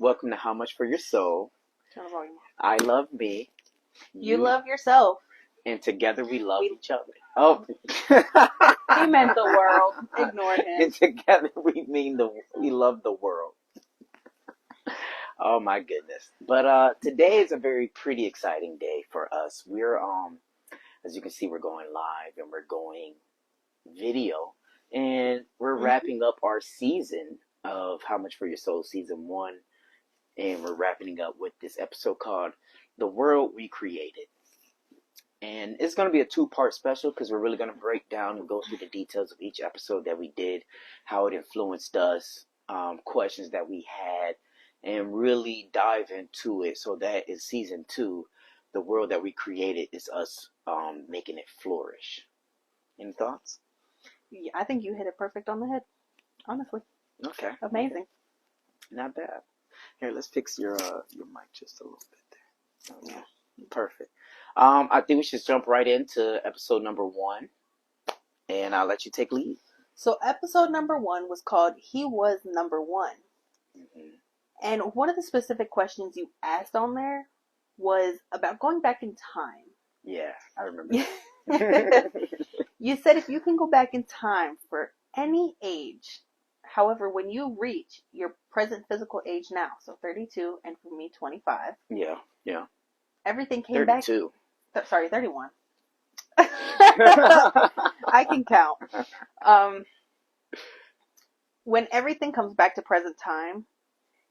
Welcome to How Much for Your Soul. Turn the volume I love me. You love yourself. And together we love each other. Oh. He meant the world. Ignore him. And together we love the world. Oh my goodness. But today is a very pretty exciting day for us. We're as you can see, we're going live and we're going video, and we're wrapping up our season of How Much for Your Soul season 1, and we're wrapping up with this episode called The World We Created. And it's going to be a 2-part special because we're really going to break down and go through the details of each episode that we did, how it influenced us, questions that we had, and really dive into it. So that in season 2, the world that we created is us making it flourish. Any thoughts? Yeah, I think you hit it perfect on the head. Honestly. Okay. Amazing. Not bad. Here, let's fix your mic just a little bit there. Okay. Perfect. I think we should jump right into episode number 1, and I'll let you take lead. So episode number 1 was called He Was Number One. Mm-hmm. And one of the specific questions you asked on there was about going back in time. Yeah, I remember that. You said if you can go back in time for any age, however, when you reach your present physical age now, so 32, and for me, 25. Yeah. Everything came 32. back. Sorry, 31. I can count. When everything comes back to present time,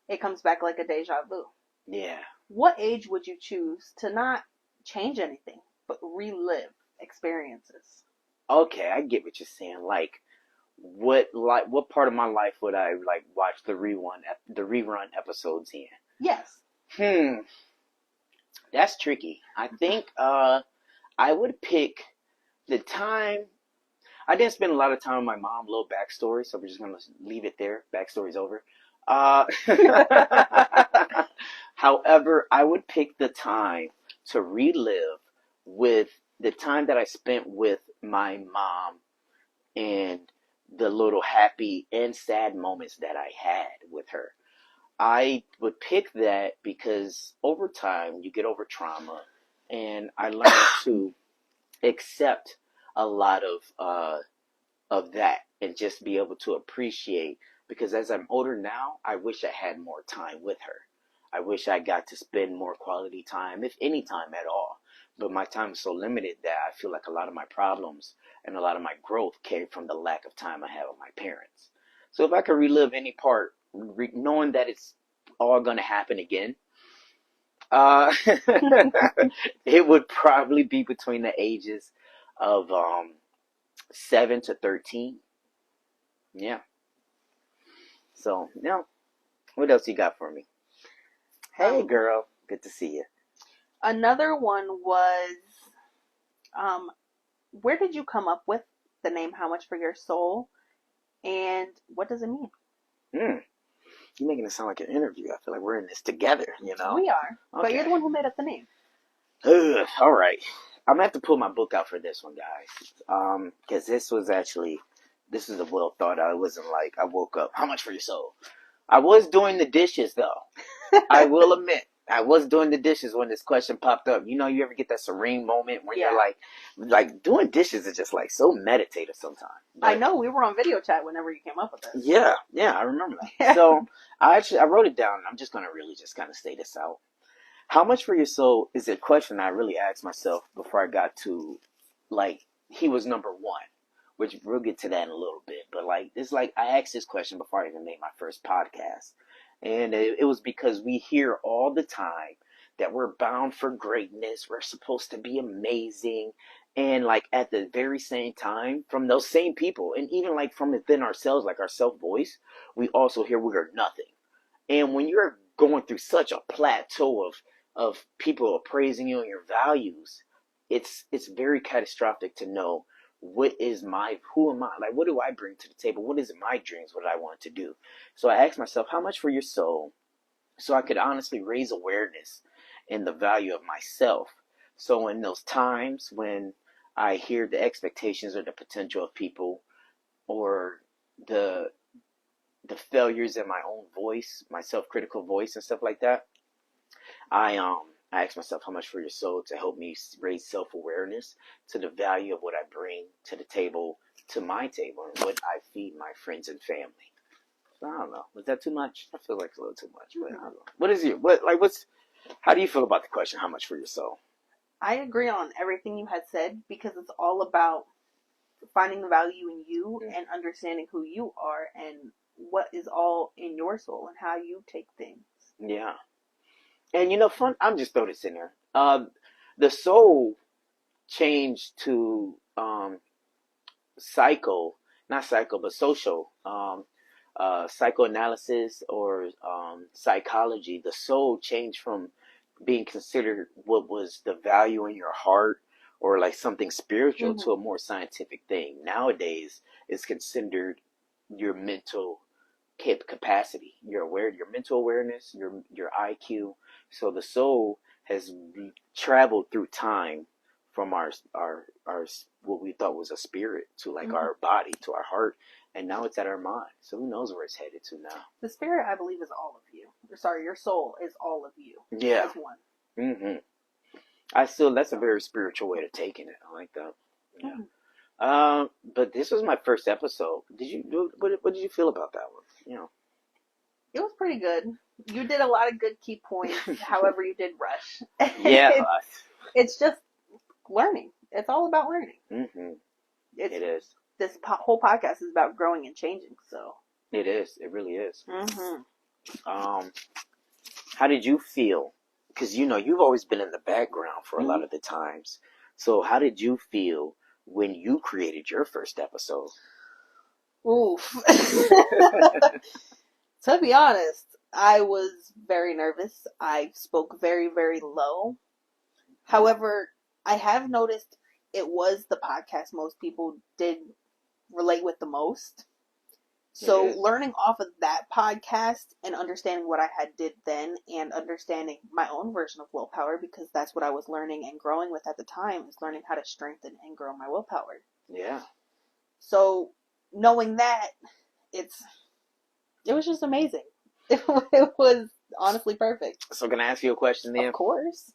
it comes back like a deja vu. Yeah. What age would you choose to not change anything, but relive experiences? Okay, I get what you're saying. Like, what part of my life would I watch the rerun episodes in? Yes. That's tricky. I think I would pick the time. I didn't spend a lot of time with my mom. Little backstory, so we're just gonna leave it there. Backstory's over. However, I would pick the time to relive with the time that I spent with my mom and the little happy and sad moments that I had with her. I would pick that because over time you get over trauma, and I learned to accept a lot of that and just be able to appreciate. Because as I'm older now, I wish I had more time with her. I wish I got to spend more quality time, if any time at all. But my time is so limited that I feel like a lot of my problems and a lot of my growth came from the lack of time I had with my parents. So if I could relive any part, knowing that it's all going to happen again, it would probably be between the ages of 7 to 13. Yeah. So, what else you got for me? Hey, girl. Good to see you. Another one was, where did you come up with the name How Much for Your Soul? And what does it mean? You're making it sound like an interview. I feel like we're in this together, We are. Okay. But you're the one who made up the name. All right. I'm going to have to pull my book out for this one, guys. Because this is a well thought out. It wasn't like I woke up, how much for your soul? I was doing the dishes, though. I will admit. I was doing the dishes when this question popped up. You ever get that serene moment when you're like doing dishes is just like so meditative sometimes. But I know, we were on video chat whenever you came up with this. Yeah, I remember that. So I wrote it down. I'm just going to really just kind of say this out. How much for your soul is a question I really asked myself before I got to, he was number one, which we'll get to that in a little bit. But I asked this question before I even made my first podcast. And it was because we hear all the time that we're bound for greatness. We're supposed to be amazing. And at the very same time, from those same people, and even from within ourselves, our self-voice, we also hear we are nothing. And when you're going through such a plateau of people appraising you and your values, it's very catastrophic to know who am I? What do I bring to the table? What is my dreams? What do I want to do? So I asked myself, how much for your soul? So I could honestly raise awareness in the value of myself. So in those times when I hear the expectations or the potential of people, or the the failures in my own voice, my self-critical voice and stuff like that, I ask myself how much for your soul to help me raise self-awareness to the value of what I bring to the table, to my table, and what I feed my friends and family. So I don't know. Was that too much? I feel like it's a little too much, but I don't know. What is your how do you feel about the question, how much for your soul? I agree on everything you had said because it's all about finding the value in you and understanding who you are and what is all in your soul and how you take things. Yeah. And fun. I'm just throwing this in there. The soul changed to not psycho, but social psychoanalysis or psychology. The soul changed from being considered what was the value in your heart or like something spiritual to a more scientific thing. Nowadays, it's considered your mental capacity, your mental awareness, your IQ. So the soul has traveled through time from our what we thought was a spirit to like our body, to our heart, and now it's at our mind. So who knows where it's headed to now? The spirit, I believe, is all of you. Sorry, your soul is all of you. Yeah. As one. That's a very spiritual way of taking it. I like that. Yeah. But this was my first episode. What did you feel about that one? It was pretty good. You did a lot of good key points. However, you did rush. Yeah. It's just learning. It's all about learning. It is. This whole podcast is about growing and changing. So it is. It really is. How did you feel? Because you've always been in the background for a lot of the times. So how did you feel when you created your first episode? Oof. To be honest, I was very nervous. I spoke very, very low. However, I have noticed it was the podcast most people did relate with the most. So learning off of that podcast and understanding what I had did then and understanding my own version of willpower, because that's what I was learning and growing with at the time, is learning how to strengthen and grow my willpower. Yeah. So knowing that, it was just amazing. It was honestly perfect. So can I ask you a question then? Of course.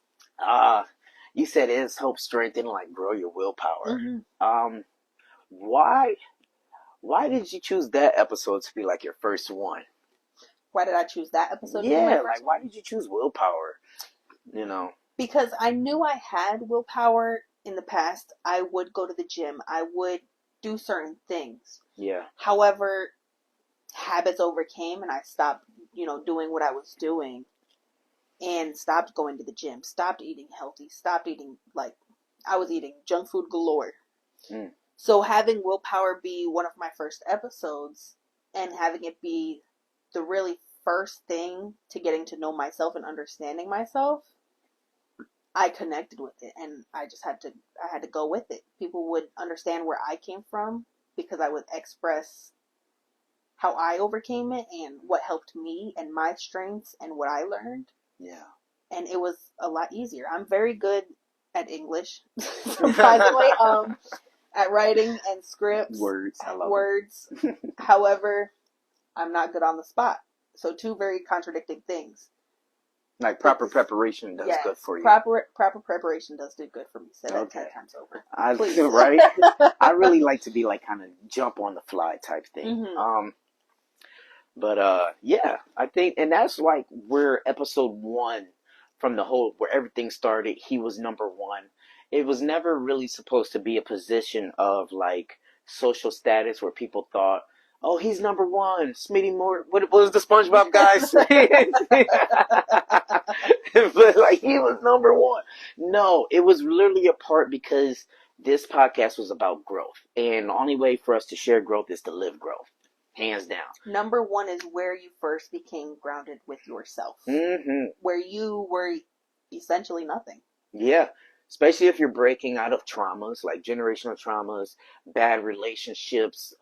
You said it's help strengthen, like grow your willpower. Why did you choose that episode to be like your first one? Why did I choose that episode? Yeah, like why did you choose willpower? Because I knew I had willpower in the past. I would go to the gym. I would do certain things. Yeah. However, habits overcame and I stopped, doing what I was doing and stopped going to the gym, stopped eating healthy, stopped eating, I was eating junk food galore. So having willpower be one of my first episodes and having it be the really first thing to getting to know myself and understanding myself, I connected with it and I had to go with it. People would understand where I came from because I would express how I overcame it and what helped me and my strengths and what I learned. Yeah. And it was a lot easier. I'm very good at English, surprisingly, at writing and scripts. Words. I love words. However, I'm not good on the spot. So two very contradicting things. Like proper preparation does good for you. Proper preparation does do good for me. Say that 10 times over. Right? I really like to be like kind of jump on the fly type thing. But yeah, I think, and that's like where episode 1 from the whole, where everything started, he was number 1. It was never really supposed to be a position of like social status where people thought, oh, he's number 1. Smitty Moore. What was the SpongeBob guy saying? But like he was number 1. No, it was literally a part because this podcast was about growth. And the only way for us to share growth is to live growth. Hands down. Number 1 is where you first became grounded with yourself. Where you were essentially nothing. Yeah. Especially if you're breaking out of traumas, like generational traumas, bad relationships.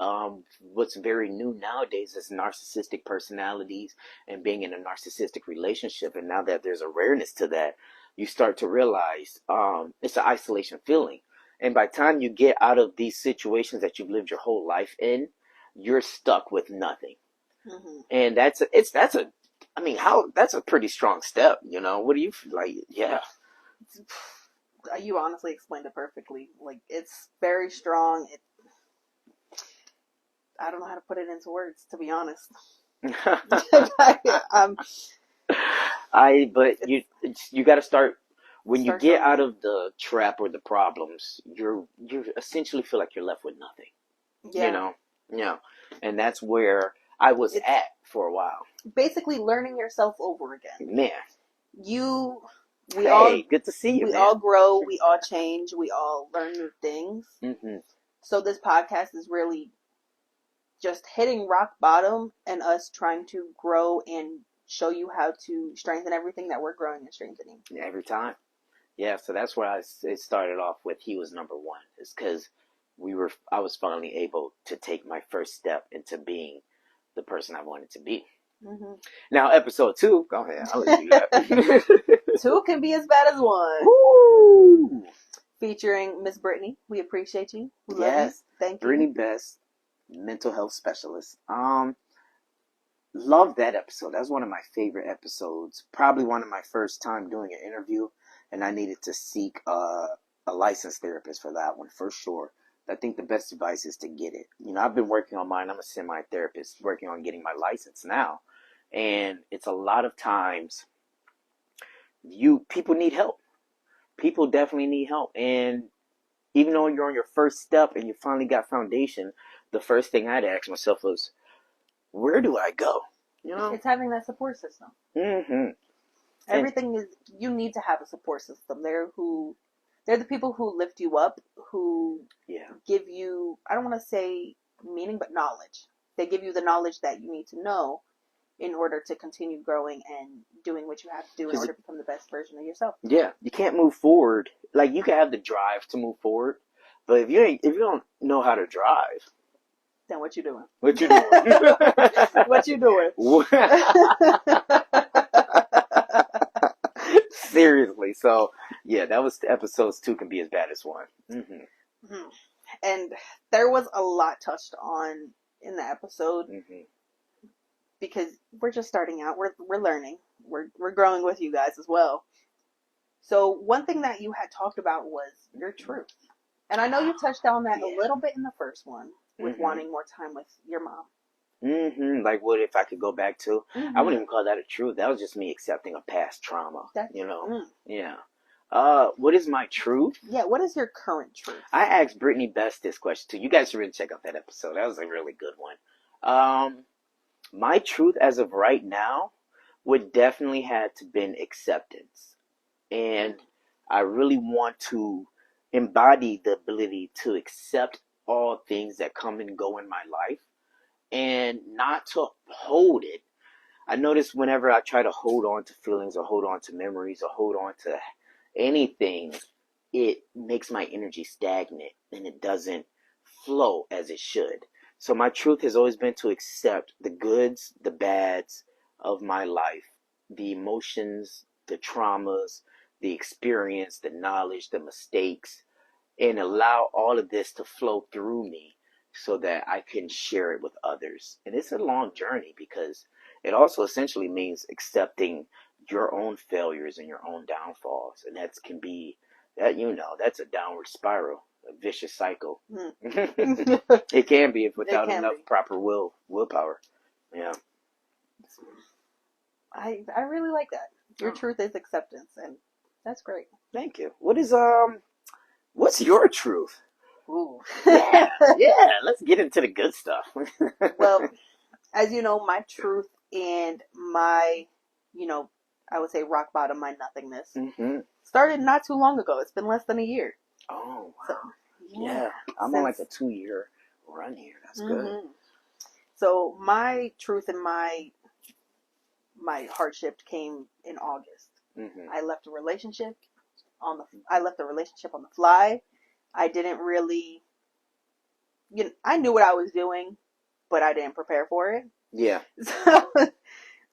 What's very new nowadays is narcissistic personalities and being in a narcissistic relationship. And now that there's awareness to that, you start to realize it's an isolation feeling. And by the time you get out of these situations that you've lived your whole life in, you're stuck with nothing. Mm-hmm. And that's a pretty strong step, you know? What do you feel like? Yeah. You honestly explained it perfectly. Like, it's very strong. I don't know how to put it into words, to be honest. um, But you got to start when you start get out somewhere. of the trap or the problems. You essentially feel like you're left with nothing. You Yeah, know, yeah, and that's where I was it's at for a while. basically learning yourself over again. Man, You, we all, hey, good to see you, we man. all grow, we all change, we all learn new things. Hmm. So this podcast is really just hitting rock bottom and us trying to grow and show you how to strengthen everything that we're growing and strengthening. Every time, yeah. So that's where it started off with. He was number one. Is because I was finally able to take my first step into being the person I wanted to be. Mm-hmm. Now, episode 2, go ahead. I'll let you do that. 2 can be as bad as 1. Woo! Featuring Miss Brittany. We appreciate you. We love you. Yes, Thank you. Brittany Best, mental health specialist. Love that episode. That was one of my favorite episodes. Probably one of my first time doing an interview, and I needed to seek a licensed therapist for that one for sure. I think the best advice is to get it. You know, I've been working on mine. I'm a semi-therapist working on getting my license now. And it's a lot of times people need help. People definitely need help. And even though you're on your first step and you finally got foundation, the first thing I'd ask myself was, where do I go? You know? It's having that support system. Mm-hmm. Everything is, you need to have a support system. They're the people who lift you up, who give you, I don't want to say meaning, but knowledge. They give you the knowledge that you need to know in order to continue growing and doing what you have to do in order to become the best version of yourself. Yeah, you can't move forward. Like, you can have the drive to move forward, but if you don't know how to drive, then what you doing? What you doing? What you doing? Seriously. So, yeah, that was episodes 2 can be as bad as 1. Mm-hmm. Mm-hmm. And there was a lot touched on in the episode. Mm-hmm. Because we're just starting out. We're learning. We're growing with you guys as well. So one thing that you had talked about was your truth. And I know you touched on that a little bit in the first one with wanting more time with your mom. Mm-hmm. Like, what if I could go back to? Mm-hmm. I wouldn't even call that a truth. That was just me accepting a past trauma. You know? Yeah. What is my truth? Yeah, what is your current truth? I asked Brittany Best this question too. You guys should really check out that episode. That was a really good one. My truth as of right now would definitely have to been acceptance. And I really want to embody the ability to accept all things that come and go in my life and not to hold it. I notice whenever I try to hold on to feelings or hold on to memories or hold on to anything, it makes my energy stagnant and it doesn't flow as it should. So my truth has always been to accept the goods, the bads of my life, the emotions, the traumas, the experience, the knowledge, the mistakes, and allow all of this to flow through me so that I can share it with others. And it's a long journey because it also essentially means accepting your own failures and your own downfalls. And that can be, that's a downward spiral, a vicious cycle. It can be if without enough proper willpower. Yeah. I really like that. Your truth is acceptance, and that's great. Thank you. What's your truth? Ooh. Yeah, let's get into the good stuff. Well, as you know, my truth and my, I would say rock bottom, my nothingness, started not too long ago. It's been less than a year. Oh, wow. So, yeah. I'm on like a 2-year run here. That's good. So my truth and my hardship came in August. I left a relationship on the fly. I didn't really, I knew what I was doing, but I didn't prepare for it. Yeah.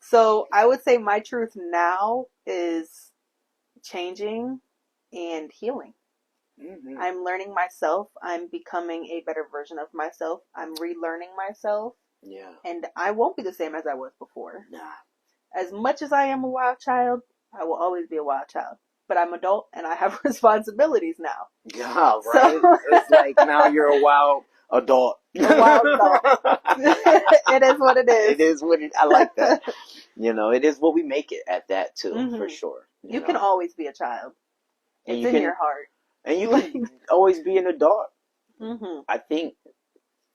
So I would say my truth now is changing and healing. I'm learning myself. I'm becoming a better version of myself. I'm relearning myself. Yeah. And I won't be the same as I was before. Nah. As much as I am a wild child, I will always be a wild child. But I'm adult and I have responsibilities now. Yeah, right. So It's like now you're a wild adult. a wild adult. It is what it is. It is what I like that. It is what we make it at that too, for Mhm. sure. You can always be a child. and It's you in can your heart. and you can always be an adult. Hmm. I think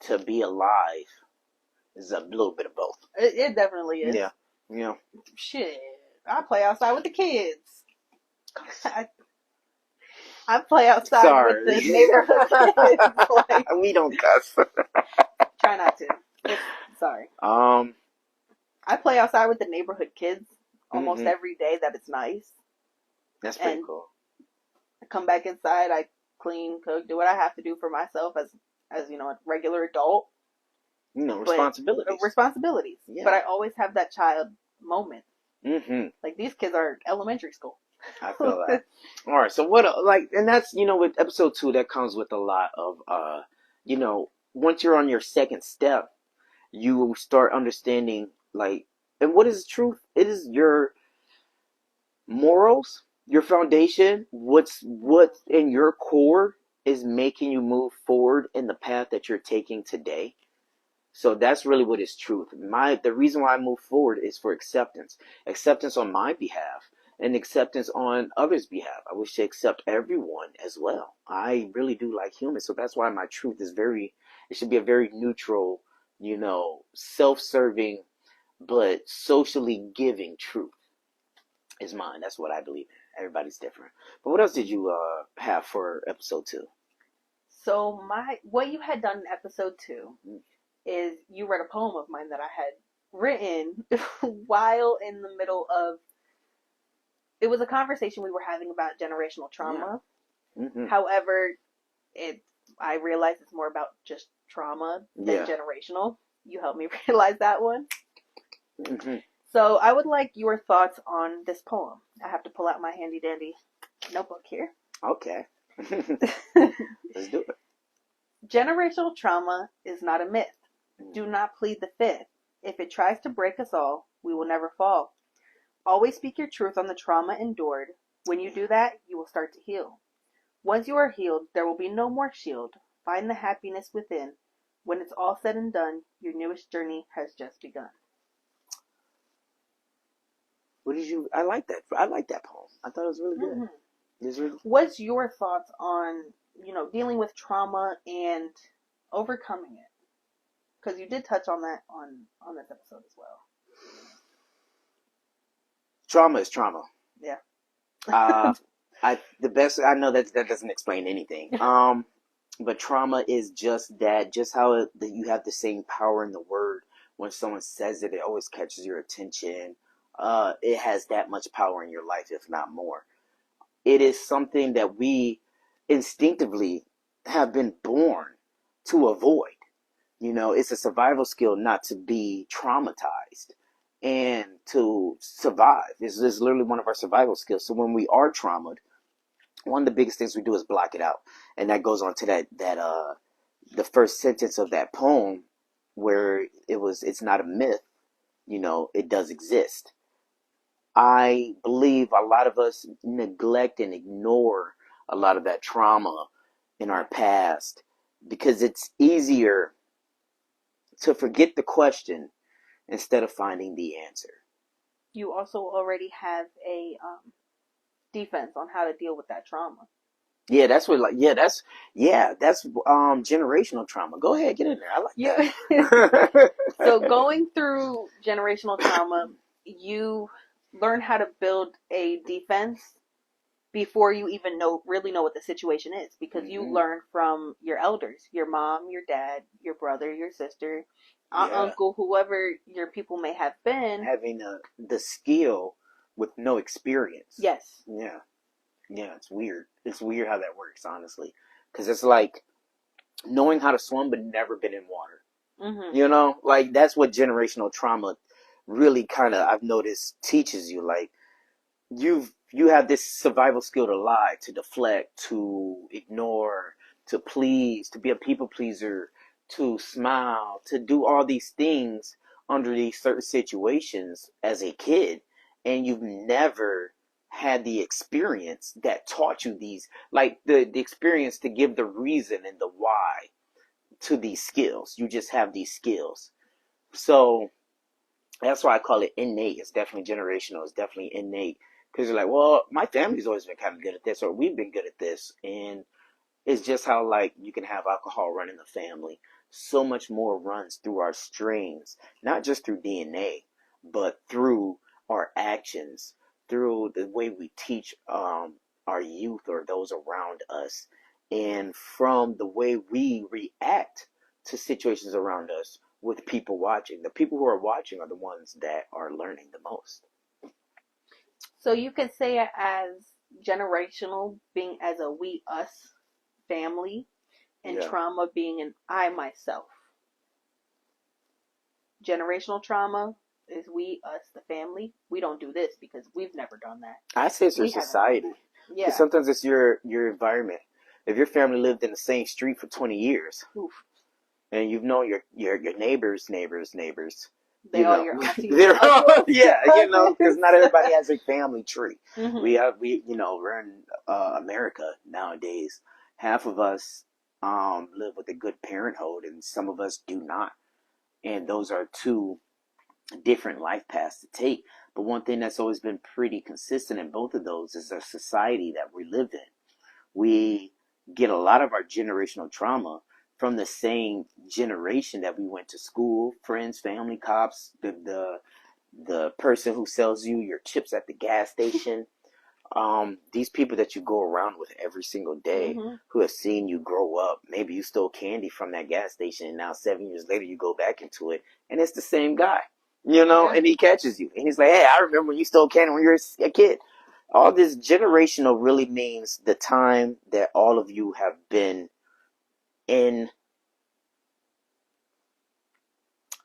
to be alive is a little bit of both. It definitely is. Yeah. Yeah. Shit. I play outside with the kids. I play outside Sorry. with the neighborhood kids. Like, We don't cuss. try not to. Sorry. I play outside with the neighborhood kids almost Mhm. every day that it's nice. That's pretty And cool. I come back inside, I clean, cook, do what I have to do for myself as a regular adult. Responsibilities. Responsibilities. Yeah. But I always have that child moment. Mm-hmm. Like these kids are elementary school. I feel that. All right. So and that's, with episode 2, that comes with a lot of, once you're on your second step, you start understanding, and what is truth? It is your morals, your foundation, what's in your core is making you move forward in the path that you're taking today. So that's really what is truth. The reason why I move forward is for acceptance on my behalf, and acceptance on others' behalf. I wish to accept everyone as well. I really do like humans, so that's why my truth is it should be a very neutral, self-serving, but socially giving truth is mine. That's what I believe in. Everybody's different. But what else did you have for episode 2? So what you had done in episode 2 is you read a poem of mine that I had written while in the middle of. It was a conversation we were having about generational trauma. Yeah. Mm-hmm. However, I realized it's more about just trauma than generational. You helped me realize that one. Mm-hmm. So I would like your thoughts on this poem. I have to pull out my handy dandy notebook here. Okay. Let's do it. Generational trauma is not a myth. Do not plead the fifth. If it tries to break us all, we will never fall. Always speak your truth on the trauma endured. When you do that, you will start to heal. Once you are healed, there will be no more shield. Find the happiness within. When it's all said and done, your newest journey has just begun. I like that. I like that poem. I thought it was really good. Mm-hmm. What's your thoughts on, dealing with trauma and overcoming it? Because you did touch on that on this episode as well. Trauma is trauma. Yeah. The best I know that doesn't explain anything. But trauma is just that. Just how you have the same power in the word. When someone says it, it always catches your attention. It has that much power in your life, if not more. It is something that we instinctively have been born to avoid. It's a survival skill not to be traumatized and to survive. This is literally one of our survival skills. So when we are traumatized, one of the biggest things we do is block it out. And that goes on to that the first sentence of that poem where it's not a myth, it does exist. I believe a lot of us neglect and ignore a lot of that trauma in our past because it's easier to forget the question instead of finding the answer. You also already have a defense on how to deal with that trauma. Yeah, that's that's generational trauma. Go ahead, get in there. I like that. So going through generational trauma, you learn how to build a defense before you even really know what the situation is, because you learn from your elders, your mom, your dad, your brother, your sister, uncle, whoever your people may have been. Having the skill with no experience. Yes. Yeah. Yeah, it's weird. It's weird how that works, honestly. Because it's like knowing how to swim but never been in water. Mm-hmm. That's what generational trauma really kind of, I've noticed, teaches you. You have this survival skill to lie, to deflect, to ignore, to please, to be a people pleaser, to smile, to do all these things under these certain situations as a kid, and you've never had the experience that taught you these, like the experience to give the reason and the why to these skills. You just have these skills. So that's why I call it innate. It's definitely generational. It's definitely innate. Because you're like, well, my family's always been kind of good at this, or we've been good at this. And it's just how, like, you can have alcohol run in the family. So much more runs through our strains, not just through DNA, but through our actions, through the way we teach our youth or those around us, and from the way we react to situations around us with people watching. The people who are watching are the ones that are learning the most. So you could say it as generational, being as a we us family, and Yeah. trauma being an I myself. Generational trauma is we us the family. We don't do this because we've never done that. I say it's your We haven't done society. that. Because Yeah. sometimes it's your environment. If your family lived in the same street for 20 years, Oof. and you've known your neighbors, They you all know, your aunties. they're all, uncles, yeah, you know, because cousins. not everybody has a family tree. Mhm. We're in America nowadays. Half of us live with a good parenthood, and some of us do not. And those are two different life paths to take. But one thing that's always been pretty consistent in both of those is the society that we live in. We get a lot of our generational trauma from the same generation that we went to school, friends, family, cops, the person who sells you your chips at the gas station. These people that you go around with every single day, Mhm. who have seen you grow up. Maybe you stole candy from that gas station, and now 7 years later you go back into it, and it's the same guy, Yeah. and he catches you, and he's like, "Hey, I remember when you stole candy when you were a kid." All this generational really means the time that all of you have been in.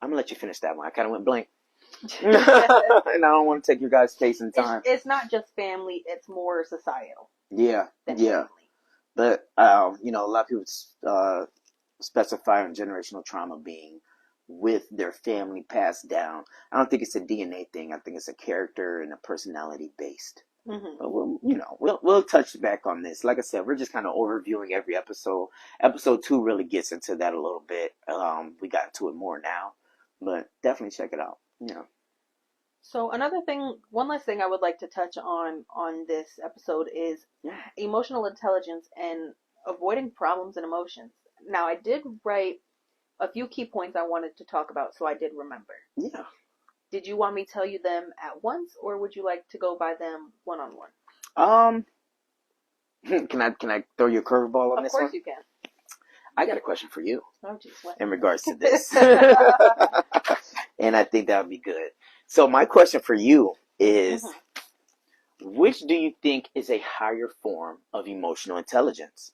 I'm gonna let you finish that one. I kind of went blank. And I don't want to take your guys' space and time. It's not just family. It's more societal Yeah, than yeah. family. But a lot of people specify on generational trauma being with their family passed down. I don't think it's a DNA thing. I think it's a character and a personality based. Mhm. But we'll touch back on this. Like I said, we're just kind of overviewing every episode. Episode 2 really gets into that a little bit. We got into it more now, but definitely check it out. Yeah. So one last thing I would like to touch on this episode is Yeah. emotional intelligence and avoiding problems and emotions. Now, I did write a few key points I wanted to talk about, so I did remember. Yeah. Did you want me to tell you them at once, or would you like to go by them one on one? Can I throw you a curveball on Of this course one? you can. I got a question for you Oh, geez, what? in regards to this. And I think that would be good. So my question for you is, which do you think is a higher form of emotional intelligence?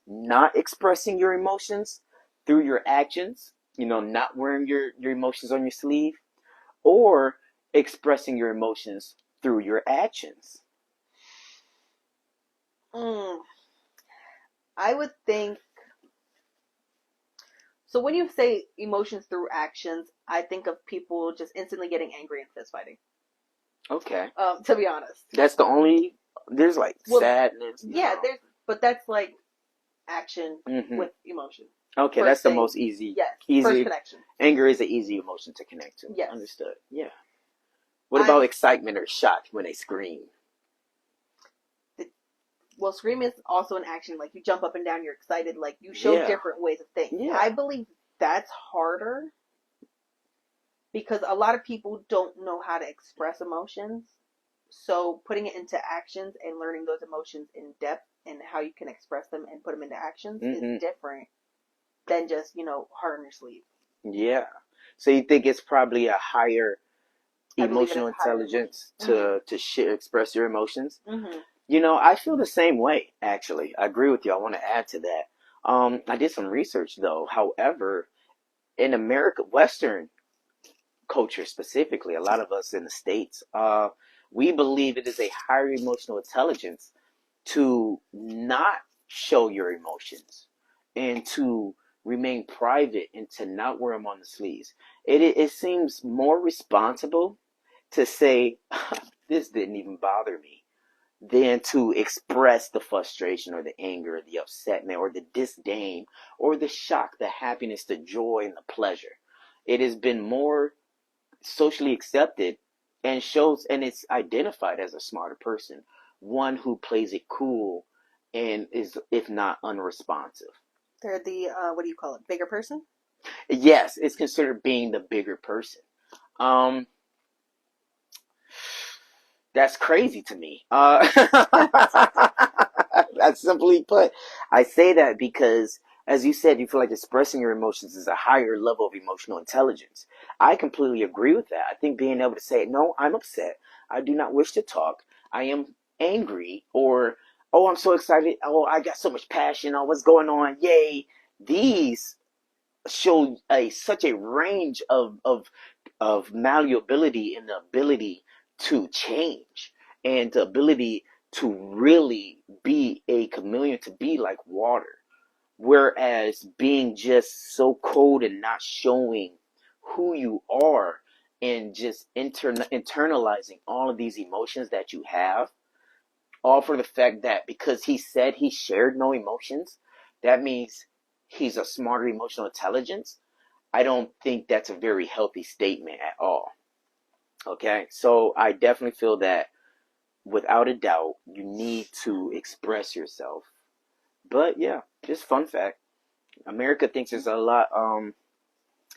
Not expressing your emotions through your actions, not wearing your emotions on your sleeve, or expressing your emotions through your actions? I would think. So when you say emotions through actions, I think of people just instantly getting angry and fist fighting. Okay. To be honest. There's like sadness. Yeah, but that's like action with emotion. Okay, First that's the thing. most easy. Yes. Easy First connection. Anger is an easy emotion to connect to. Yes. Understood. Yeah. What about excitement or shock when they scream? Well, screaming is also an action. Like you jump up and down, you're excited. Like you show different ways of thinking. Yeah. I believe that's harder because a lot of people don't know how to express emotions. So putting it into actions and learning those emotions in depth and how you can express them and put them into actions is different than just, heart on your sleeve. Yeah. So you think it's probably a higher emotional intelligence to express your emotions? Mm-hmm. I feel the same way, actually. I agree with you. I want to add to that. I did some research, though. However, in America, Western culture specifically, a lot of us in the States, we believe it is a higher emotional intelligence to not show your emotions and to remain private and to not wear them on the sleeves. It seems more responsible to say, this didn't even bother me, than to express the frustration or the anger or the upsetment or the disdain or the shock, the happiness, the joy, and the pleasure. It has been more socially accepted and shows, and it's identified as a smarter person, one who plays it cool and is, if not unresponsive. They're the what do you call it? Bigger person? Yes, it's considered being the bigger person. Um, that's crazy to me. That's simply put. I say that because, as you said, you feel like expressing your emotions is a higher level of emotional intelligence. I completely agree with that. I think being able to say, no, I'm upset. I do not wish to talk. I am angry. Or, oh, I'm so excited. Oh, I got so much passion. Oh, what's going on? Yay. These show such a range of malleability and the ability to change and the ability to really be a chameleon, to be like water. Whereas being just so cold and not showing who you are and just internalizing all of these emotions that you have, all for the fact that because he said he shared no emotions, that means he's a smarter emotional intelligence. I don't think that's a very healthy statement at all. Okay, so I definitely feel that without a doubt, you need to express yourself. But yeah, just fun fact. America thinks it's a lot,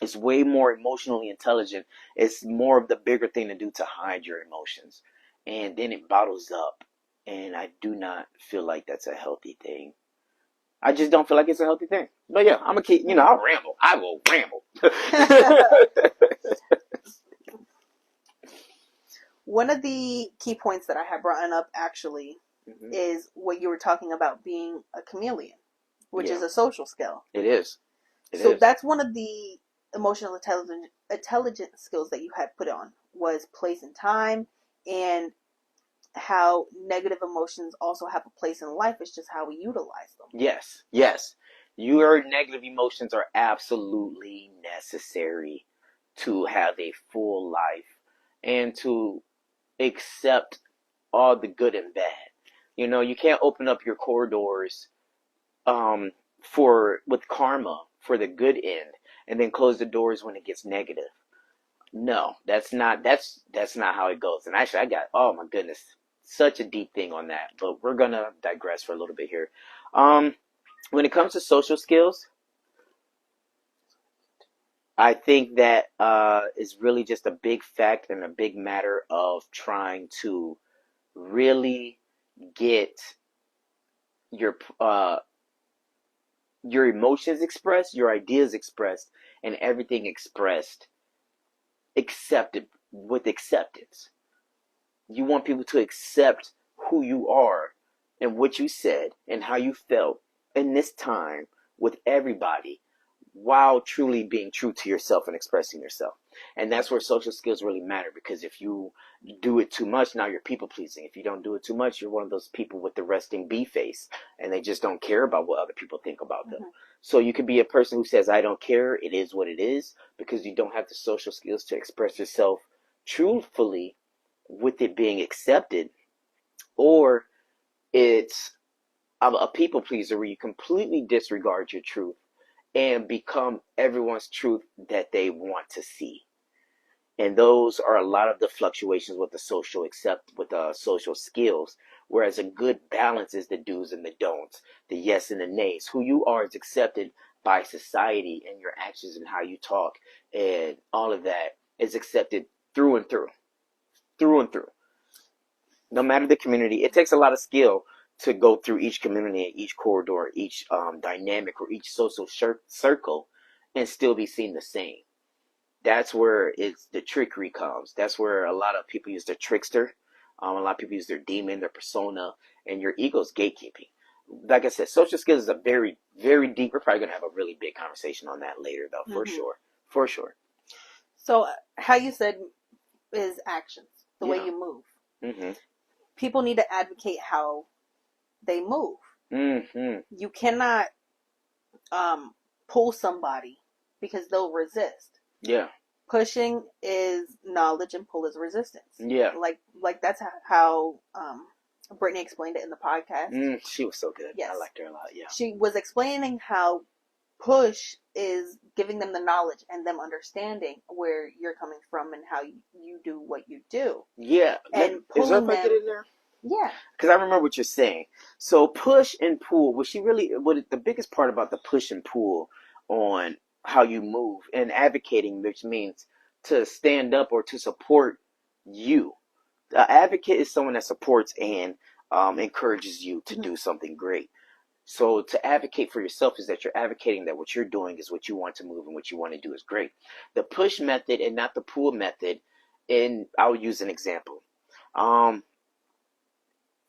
it's way more emotionally intelligent. It's more of the bigger thing to do to hide your emotions. And then it bottles up. And I do not feel like that's a healthy thing. I just don't feel like it's a healthy thing. But yeah, I'm gonna keep, I'll ramble. I will ramble. One of the key points that I had brought up actually is what you were talking about being a chameleon, which is a social skill. It is. So that's one of the emotional intelligence skills that you had put on, was place and time, and how negative emotions also have a place in life. It's just how we utilize them. Yes, yes. Your negative emotions are absolutely necessary to have a full life and to accept all the good and bad. You can't open up your corridors for with karma for the good end and then close the doors when it gets negative. No, that's not how it goes. And actually I got, oh my goodness, such a deep thing on that, but we're gonna digress for a little bit here. When it comes to social skills, I think that is really just a big fact and a big matter of trying to really get your your emotions expressed, your ideas expressed, and everything expressed accepted with acceptance. You want people to accept who you are and what you said and how you felt in this time with everybody while truly being true to yourself and expressing yourself. And that's where social skills really matter, because if you do it too much, now you're people pleasing. If you don't do it too much, you're one of those people with the resting bee face and they just don't care about what other people think about them. So you could be a person who says, I don't care, it is what it is, because you don't have the social skills to express yourself truthfully with it being accepted. Or it's a people pleaser where you completely disregard your truth and become everyone's truth that they want to see. And those are a lot of the fluctuations with the social skills. Whereas a good balance is the do's and the don'ts, the yes and the nays. Who you are is accepted by society, and your actions and how you talk and all of that is accepted through and through. Through and through. No matter the community, it takes a lot of skill to go through each community, each corridor, each dynamic, or each social circle, and still be seen the same. That's where the trickery comes. That's where a lot of people use their trickster. A lot of people use their demon, their persona, and your ego's gatekeeping. Like I said, social skills is a very, very deep. We're probably gonna have a really big conversation on that later, though, for sure, for sure. So, how you said is actions, the way you move. People need to advocate how they move. You cannot pull somebody because they'll resist. Yeah. Pushing is knowledge and pull is resistance. Yeah. Like that's how Brittany explained it in the podcast. She was so good. Yes. I liked her a lot. Yeah. She was explaining how push is giving them the knowledge and them understanding where you're coming from and how you do what you do. Yeah. And Is that pulling if I them, get in there? yeah. Because I remember what you're saying. So push and pull. What the biggest part about the push and pull on how you move and advocating, which means to stand up or to support you. An advocate is someone that supports and encourages you to do something great. So to advocate for yourself is that you're advocating that what you're doing is what you want to move and what you want to do is great. The push method and not the pull method, and I'll use an example.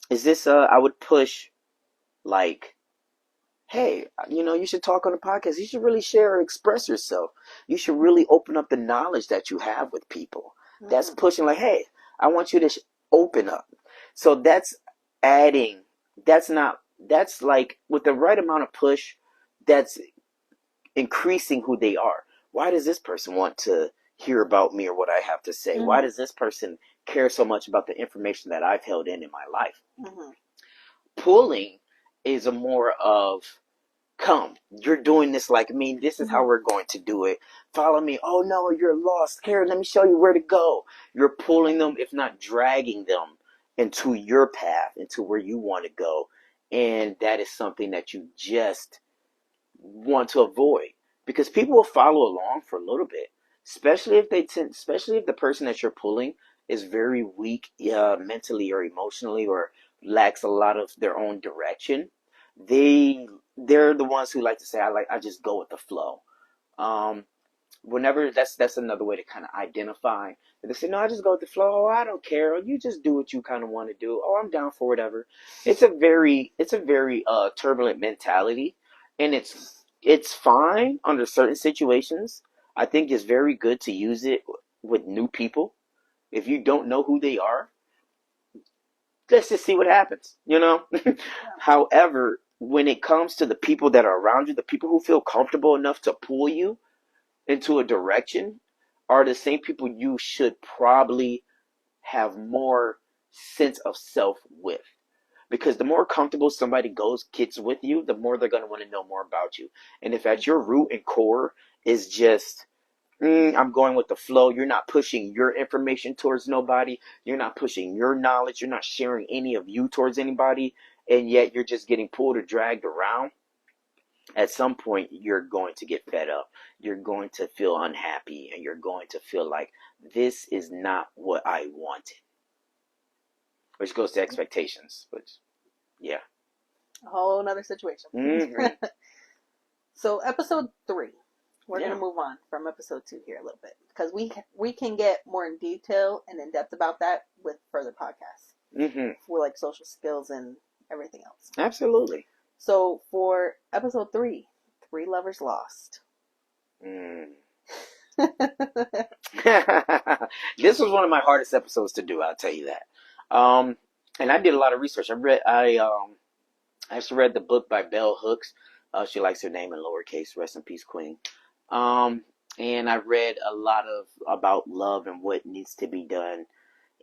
Is this I would push like, hey, you should talk on the podcast. You should really share or express yourself. You should really open up the knowledge that you have with people. That's pushing like, hey, I want you to open up. So that's adding. That's like with the right amount of push, that's increasing who they are. Why does this person want to hear about me or what I have to say? Why does this person care so much about the information that I've held in my life? Pulling is a more of, come, you're doing this like me. This is how we're going to do it. Follow me. Oh no, you're lost. Here, let me show you where to go. You're pulling them, if not dragging them, into your path, into where you want to go. And that is something that you just want to avoid, because people will follow along for a little bit, especially if the person that you're pulling is very weak, mentally or emotionally, or lacks a lot of their own direction. They're the ones who like to say, I just go with the flow. Whenever that's another way to kind of identify. They say, no, I just go with the flow. Oh, I don't care. You just do what you kind of want to do. Oh, I'm down for whatever. It's a very turbulent mentality, and it's fine under certain situations. I think it's very good to use it with new people. If you don't know who they are, let's just see what happens, However, when it comes to the people that are around you, the people who feel comfortable enough to pull you into a direction are the same people you should probably have more sense of self with. Because the more comfortable somebody gets with you, the more they're going to want to know more about you. And if at your root and core is just, I'm going with the flow, you're not pushing your information towards nobody, you're not pushing your knowledge, you're not sharing any of you towards anybody, and yet you're just getting pulled or dragged around, at some point you're going to get fed up. You're going to feel unhappy, and you're going to feel like this is not what I wanted. Which goes to expectations, which, yeah. A whole nother situation. So episode 3, we're going to move on from episode 2 here a little bit, because we can get more in detail and in depth about that with further podcasts. For like social skills and everything else. Absolutely. So for episode 3, 3 Lovers Lost. This was one of my hardest episodes to do, I'll tell you that. And I did a lot of research. I actually read the book by Bell Hooks. She likes her name in lowercase. Rest in peace, Queen. And I read a lot about love and what needs to be done.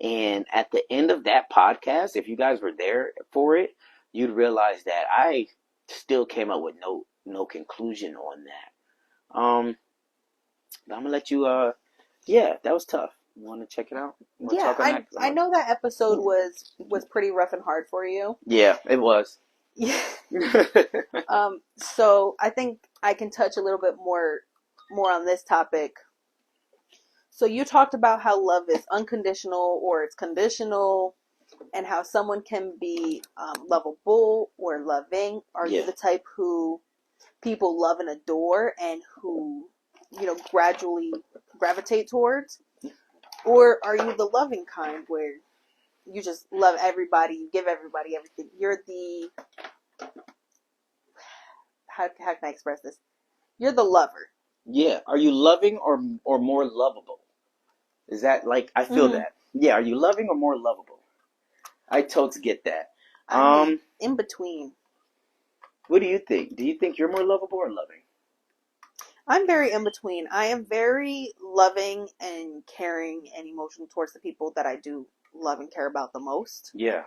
And at the end of that podcast, if you guys were there for it, you'd realize that I still came up with no conclusion on that. But I'm gonna let you. That was tough. You want to check it out? Yeah, I know that episode was pretty rough and hard for you. Yeah, it was. Yeah. So I think I can touch a little bit more on this topic. So you talked about how love is unconditional or it's conditional, and how someone can be lovable or loving. Are you the type who people love and adore and who, gradually gravitate towards? Or are you the loving kind where you just love everybody, you give everybody everything? You're the, how can I express this? You're the lover. Yeah. Are you loving or more lovable? Is that like, I feel that. Yeah. Are you loving or more lovable? I totally get that. In between. What do you think? Do you think you're more lovable or loving? I'm very in between. I am very loving and caring and emotional towards the people that I do love and care about the most. Yeah.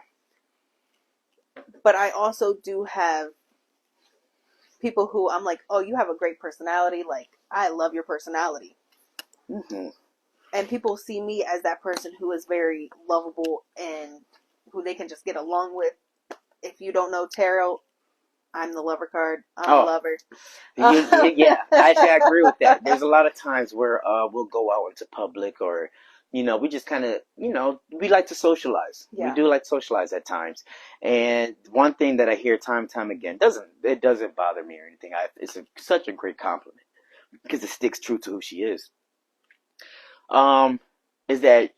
But I also do have people who I'm like, oh, you have a great personality. Like, I love your personality. Mm-hmm. And people see me as that person who is very lovable and who they can just get along with. If you don't know tarot, I'm the lover card. I'm a Oh, lover. yeah. Actually, I agree with that. There's a lot of times where we'll go out into public, or we just kind of, we like to socialize. We Yeah. do like to socialize at times. And one thing that I hear time and time again doesn't bother me or anything. It's such a great compliment because it sticks true to who she is. Is that,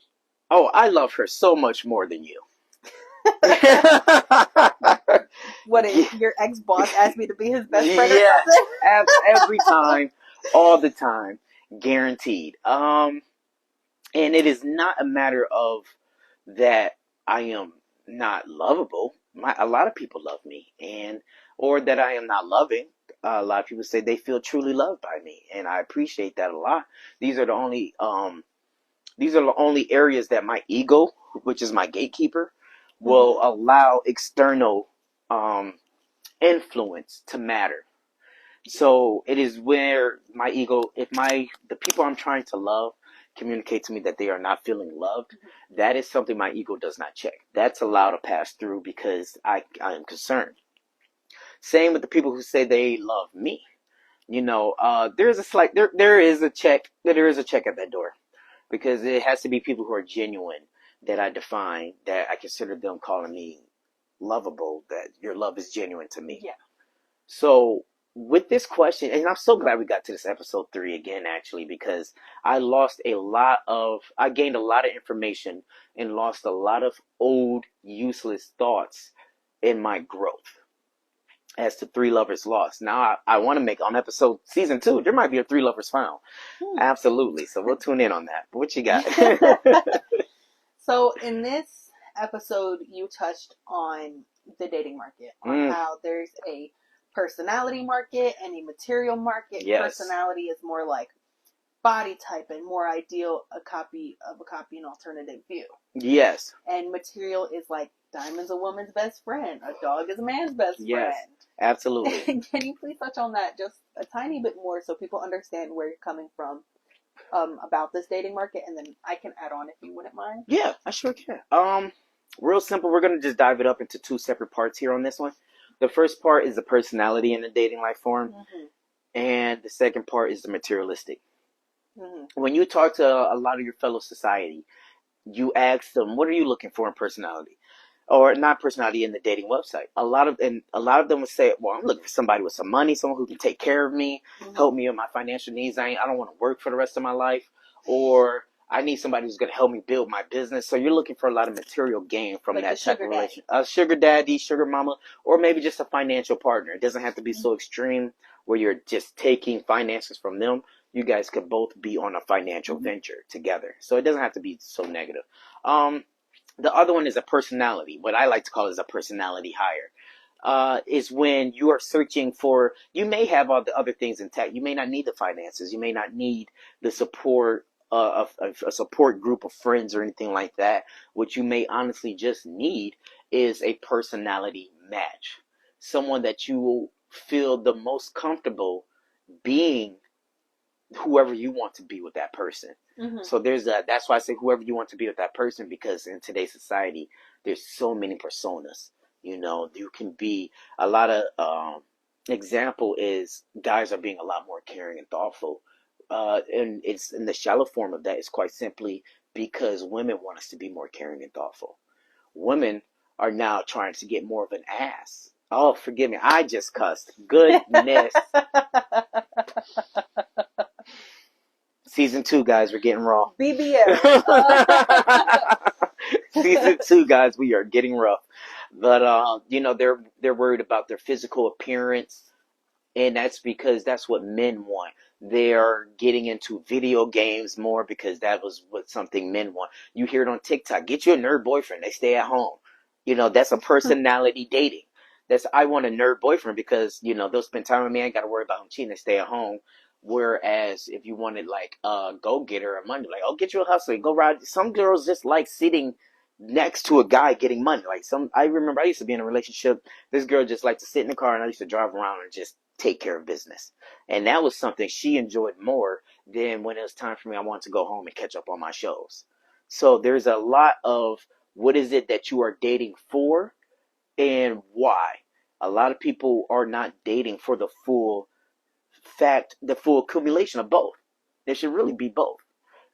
oh, I love her so much more than you. What if your ex-boss asked me to be his best friend or Yeah, something? every time, all the time, guaranteed. And it is not a matter of that I am not lovable. A lot of people love me, or that I am not loving. A lot of people say they feel truly loved by me, and I appreciate that a lot. These are the only areas that my ego, which is my gatekeeper, will allow external um, influence to matter. So it is where my ego, if the people I'm trying to love communicate to me that they are not feeling loved, that is something my ego does not check. That's allowed to pass through because I am concerned. Same with the people who say they love me. There's a slight there is a check at that door, because it has to be people who are genuine that I define, that I consider them calling me lovable, that your love is genuine to me. Yeah. So with this question, and I'm so glad we got to this episode 3 again, actually, because I gained a lot of information and lost a lot of old, useless thoughts in my growth as to Three Lovers Lost. Now I want to make on season 2, there might be a Three Lovers Found. Absolutely. So we'll tune in on that. But what you got? So in this episode, you touched on the dating market, on how there's a personality market and a material market. Yes. Personality is more like body type and more ideal, a copy an alternative view. Yes. And material is like diamond's a woman's best friend, a dog is a man's best friend. Absolutely. Can you please touch on that just a tiny bit more so people understand where you're coming from about this dating market, and then I can add on if you wouldn't mind. Yeah, I sure can. Real simple. We're gonna just dive it up into 2 separate parts here on this one. The first part is the personality in the dating life form, and the second part is the materialistic. When you talk to a lot of your fellow society, you ask them, "What are you looking for in personality?" Or not personality in the dating website. A lot of them will say, "Well, I'm looking for somebody with some money, someone who can take care of me, help me with my financial needs. I don't want to work for the rest of my life, or I need somebody who's going to help me build my business." So you're looking for a lot of material gain from like that type of relation. A sugar daddy, sugar mama, or maybe just a financial partner. It doesn't have to be so extreme where you're just taking finances from them. You guys could both be on a financial venture together. So it doesn't have to be so negative. The other one is a personality. What I like to call is a personality hire. Is when you are searching for, you may have all the other things intact. You may not need the finances. You may not need the support of a support group of friends or anything like that. What you may honestly just need is a personality match. Someone that you will feel the most comfortable being whoever you want to be with that person. So that's why I say whoever you want to be with that person, because in today's society, there's so many personas. You can be a lot of, example is guys are being a lot more caring and thoughtful. And it's in the shallow form of that is quite simply because women want us to be more caring and thoughtful. Women are now trying to get more of an ass. Oh, forgive me. I just cussed. Goodness. Season 2, guys, we're getting raw. BBL. Season 2, guys, we are getting rough. But they're worried about their physical appearance, and that's because that's what men want. They're getting into video games more because that was something men want. You hear it on TikTok. Get you a nerd boyfriend. They stay at home. That's a personality dating. I want a nerd boyfriend because they'll spend time with me. I ain't got to worry about him cheating. They stay at home. Whereas if you wanted like a go getter or money, like, oh, get you a hustler, go ride. Some girls just like sitting next to a guy getting money. Like I remember I used to be in a relationship. This girl just liked to sit in the car, and I used to drive around and just take care of business. And that was something she enjoyed more than when it was time for me. I wanted to go home and catch up on my shows. So there's a lot of what is it that you are dating for and why. A lot of people are not dating for the full accumulation of both. It should really be both.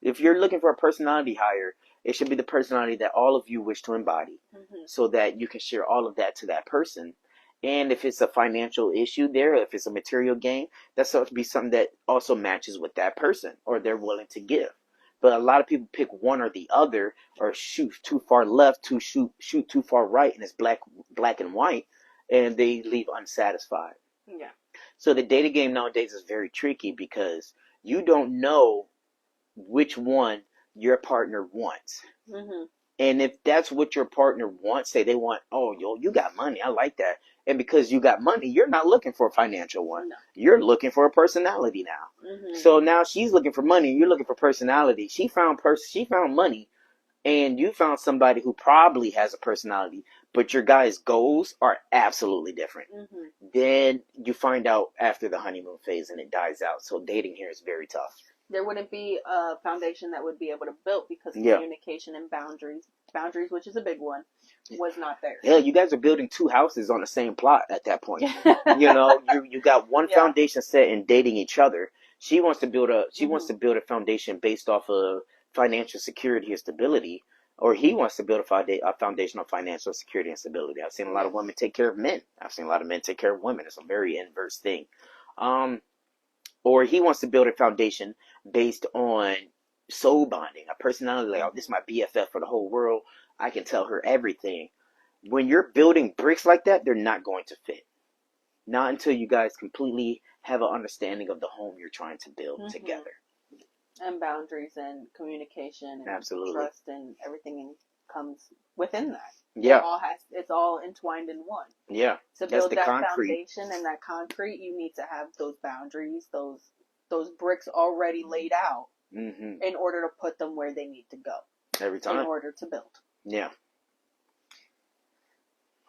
If you're looking for a personality hire, it should be the personality that all of you wish to embody, so that you can share all of that to that person. And if it's a financial issue there, if it's a material gain, that's supposed to be something that also matches with that person or they're willing to give. But a lot of people pick one or the other, or shoot too far left, shoot too far right, and it's black and white, and they leave unsatisfied. Yeah. So the dating game nowadays is very tricky because you don't know which one your partner wants. And if that's what your partner wants, say they want, oh, yo, you got money, I like that. And because you got money, you're not looking for a financial one. No. You're looking for a personality now. So now she's looking for money, you're looking for personality. She found money, and you found somebody who probably has a personality, but your guys' goals are absolutely different. Then you find out after the honeymoon phase and it dies out. So dating here is very tough. There wouldn't be a foundation that would be able to build because communication and boundaries, which is a big one, was not there. Yeah, you guys are building two houses on the same plot at that point. You know, you got one foundation set in dating each other. She wants to build a foundation based off of financial security and stability, or he wants to build a foundation of financial security and stability. I've seen a lot of women take care of men. I've seen a lot of men take care of women. It's a very inverse thing. Or he wants to build a foundation based on soul bonding, a personality like, oh, this is my BFF for the whole world. I can tell her everything. When you're building bricks like that, they're not going to fit. Not until you guys completely have an understanding of the home you're trying to build together. And boundaries and communication and Absolutely. trust and everything comes within that. Yeah. It's all entwined in one. Yeah. To build that foundation and that concrete, you need to have those boundaries, those bricks already laid out in order to put them where they need to go. Every time. In order to build. Yeah.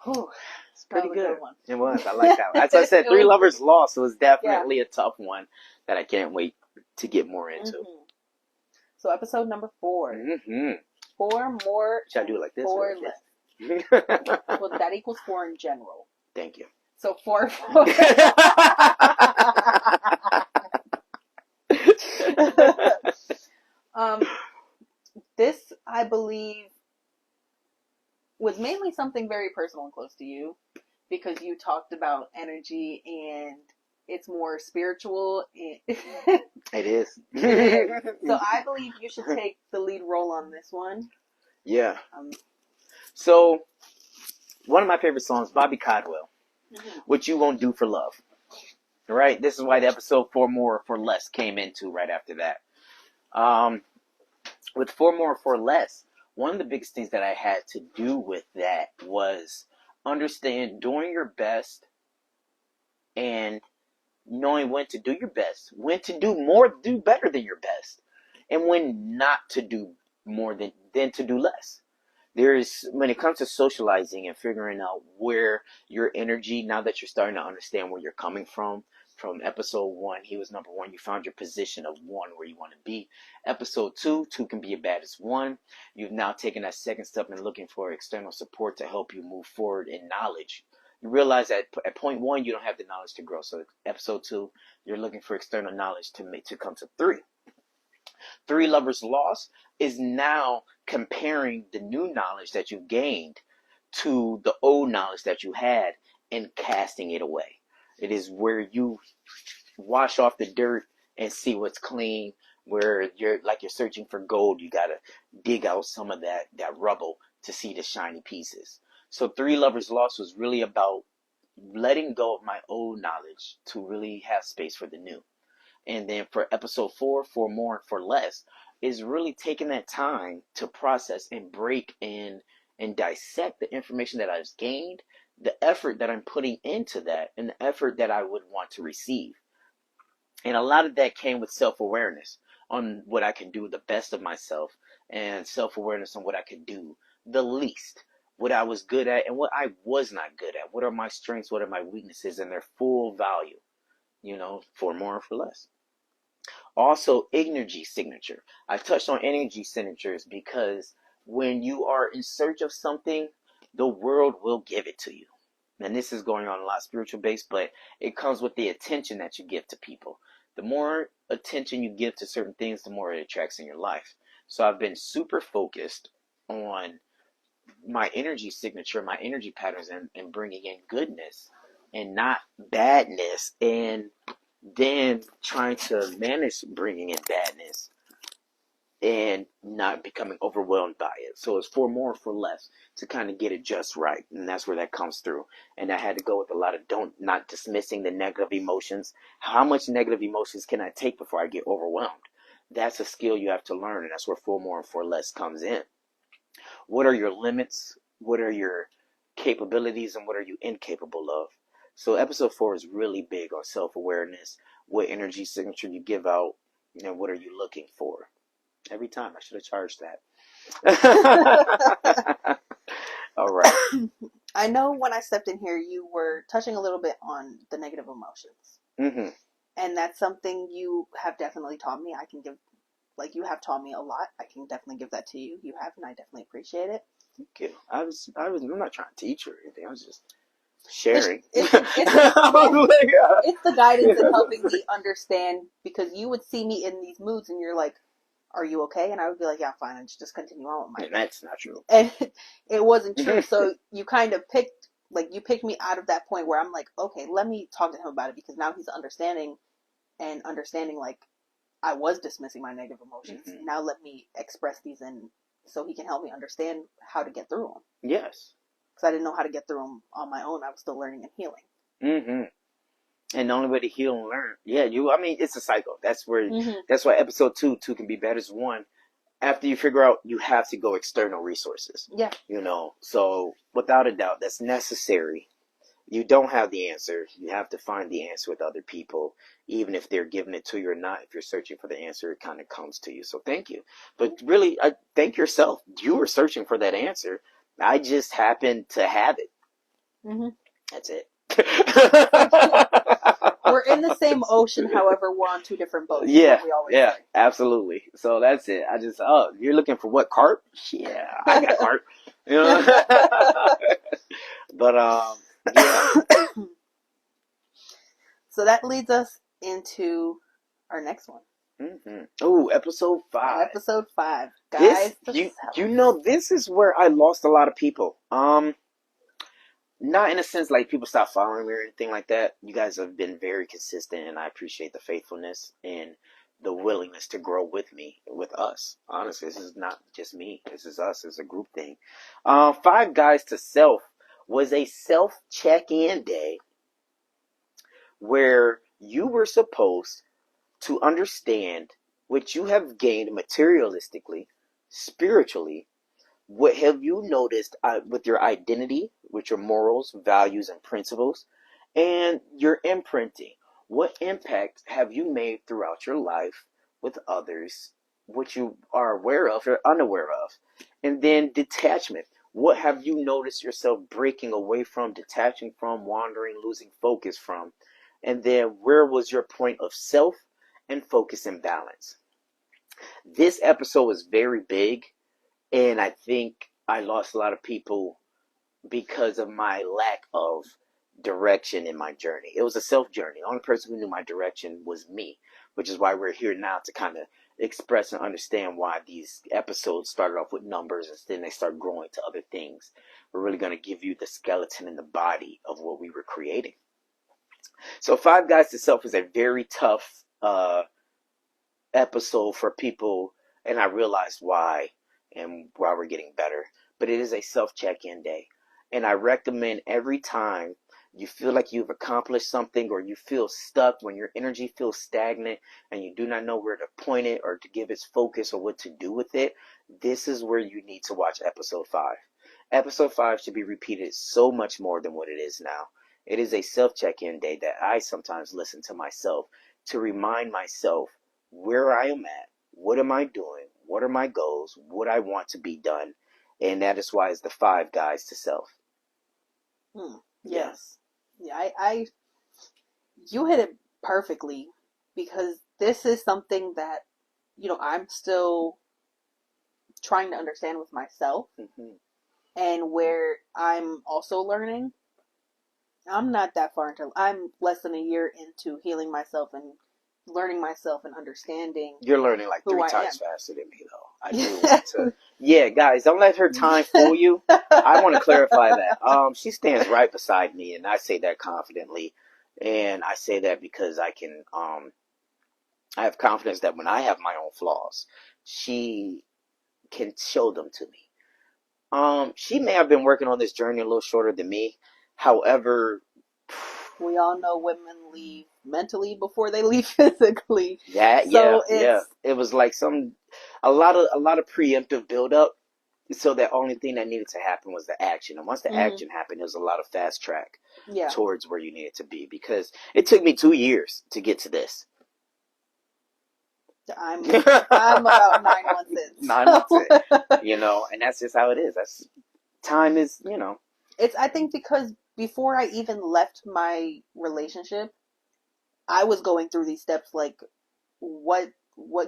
Whew. It's pretty good. One. It was. I like that one. As I said, Three Lovers Lost was definitely a tough one that I can't wait to get more into. So episode number 4. 4 more. Should I do it like this? 4 less. Well, that equals 4 in general. Thank you. So 4. This, I believe, was mainly something very personal and close to you because you talked about energy and it's more spiritual. It is. So I believe you should take the lead role on this one. Yeah. So, one of my favorite songs, Bobby Caldwell, What You Won't Do for Love. Right? This is why the episode 4 More for Less came into right after that. With 4 More for Less, one of the biggest things that I had to do with that was understand doing your best and knowing when to do your best, when to do better than your best, and when not to do more than to do less. When it comes to socializing and figuring out where your energy, now that you're starting to understand where you're coming from episode 1, he was number 1. You found your position of 1 where you want to be. Episode 2 can be as bad as 1. You've now taken that second step and looking for external support to help you move forward in knowledge. You realize that at point 1, you don't have the knowledge to grow. So episode 2, you're looking for external knowledge to come to 3. 3 Lovers Lost is now comparing the new knowledge that you gained to the old knowledge that you had and casting it away. It is where you wash off the dirt and see what's clean, where you're searching for gold. You got to dig out some of that rubble to see the shiny pieces. So 3 Lovers Lost was really about letting go of my old knowledge to really have space for the new. And then for episode 4 More and for Less, is really taking that time to process and break and dissect the information that I've gained, the effort that I'm putting into that, and the effort that I would want to receive. And a lot of that came with self-awareness on what I can do the best of myself, and self-awareness on what I could do the least, what I was good at and what I was not good at. What are my strengths? What are my weaknesses? And their full value, for more or for less. Also, energy signature. I touched on energy signatures because when you are in search of something, the world will give it to you. And this is going on a lot spiritual based, but it comes with the attention that you give to people. The more attention you give to certain things, the more it attracts in your life. So I've been super focused on my energy signature, my energy patterns, and bringing in goodness and not badness, and then trying to manage bringing in badness and not becoming overwhelmed by it. So it's for more, for less, to kind of get it just right, and that's where that comes through. And I had to go with a lot of not dismissing the negative emotions. How much negative emotions can I take before I get overwhelmed? That's a skill you have to learn, and that's where for more and for less comes in. What are your limits? What are your capabilities, and what are you incapable of? So episode 4 is really big on self-awareness. What energy signature you give out, what are you looking for? Every time I should have charged that. All right. I know when I stepped in here, you were touching a little bit on the negative emotions. Mm-hmm. And that's something you have definitely taught me. I can give, like, you have taught me a lot. I can definitely give that to you. You have, and I definitely appreciate it. Thank you. I'm not trying to teach or anything. I was just sharing. It's the guidance and helping me understand, because you would see me in these moods and you're like, are you okay? And I would be like, yeah, fine. And just continue on with my day. That's not true. And it wasn't true. So you kind of picked me out of that point where I'm like, okay, let me talk to him about it, because now he's understanding like I was dismissing my negative emotions. Mm-hmm. Now let me express these so he can help me understand how to get through them. Yes. Because I didn't know how to get through them on my own. I was still learning and healing. Mm-hmm. And the only way to heal and learn, it's a cycle. That's where, that's why episode 2 can be better as 1. After you figure out, you have to go external resources. Yeah. So without a doubt, that's necessary. You don't have the answer. You have to find the answer with other people, even if they're giving it to you or not. If you're searching for the answer, it kind of comes to you. So thank you. But really, thank yourself. You were searching for that answer. I just happened to have it. Mm-hmm. That's it. We're in the same ocean, however, we're on 2 different boats. Yeah, absolutely. So that's it. You're looking for what, carp? Yeah, I got carp. But yeah. So that leads us into our next one. Mm-hmm. Oh, episode 5. Episode 5, guys. This is where I lost a lot of people. Not in a sense like people stopped following me or anything like that. You guys have been very consistent, and I appreciate the faithfulness and the willingness to grow with me, with us. Honestly, this is not just me. This is us. It's a group thing. 5 Guys to Self was a self-check-in day where you were supposed to understand what you have gained materialistically, spiritually. What have you noticed with your identity, with your morals, values, and principles, and your imprinting? What impact have you made throughout your life with others, what you are aware of or unaware of? And then detachment. What have you noticed yourself breaking away from, detaching from, wandering, losing focus from? And then where was your point of self and focus and balance? This episode was very big. And I think I lost a lot of people because of my lack of direction in my journey. It was a self journey. The only person who knew my direction was me, which is why we're here now to kind of express and understand why these episodes started off with numbers and then they start growing to other things. We're really going to give you the skeleton and the body of what we were creating. So 5 Guys to Self is a very tough episode for people, and I realized why and why we're getting better. But it is a self-check-in day. And I recommend every time you feel like you've accomplished something or you feel stuck, when your energy feels stagnant and you do not know where to point it or to give its focus or what to do with it, this is where you need to watch episode 5. Episode 5 should be repeated so much more than what it is now. It is a self check-in day that I sometimes listen to myself to remind myself where I am at, what am I doing, what are my goals, what I want to be done, and that is why it's the 5 guides to self. Yes. Yeah, I you hit it perfectly because this is something that, I'm still trying to understand with myself Mm-hmm. and where I'm also learning. I'm not that far into, I'm less than a year into healing myself and learning myself and understanding You're learning like who 3 I times am. faster than me, though. I do want to. Yeah, guys, don't let her time fool you. I want to clarify that. She stands right beside me, and I say that confidently. And I say that because I have confidence that when I have my own flaws, she can show them to me. She may have been working on this journey a little shorter than me. However, We all know women leave mentally before they leave physically. yeah, So yeah. it's, It was like a lot of preemptive build up. So the only thing that needed to happen was the action. And once the mhm, action happened, there was a lot of fast track yeah, towards where you needed to be because it took me 2 years to get to this. I'm about 9 months in. 9 months So in, and that's just how it is. That's time is. it's, I think because before I even left my relationship, I was going through these steps like what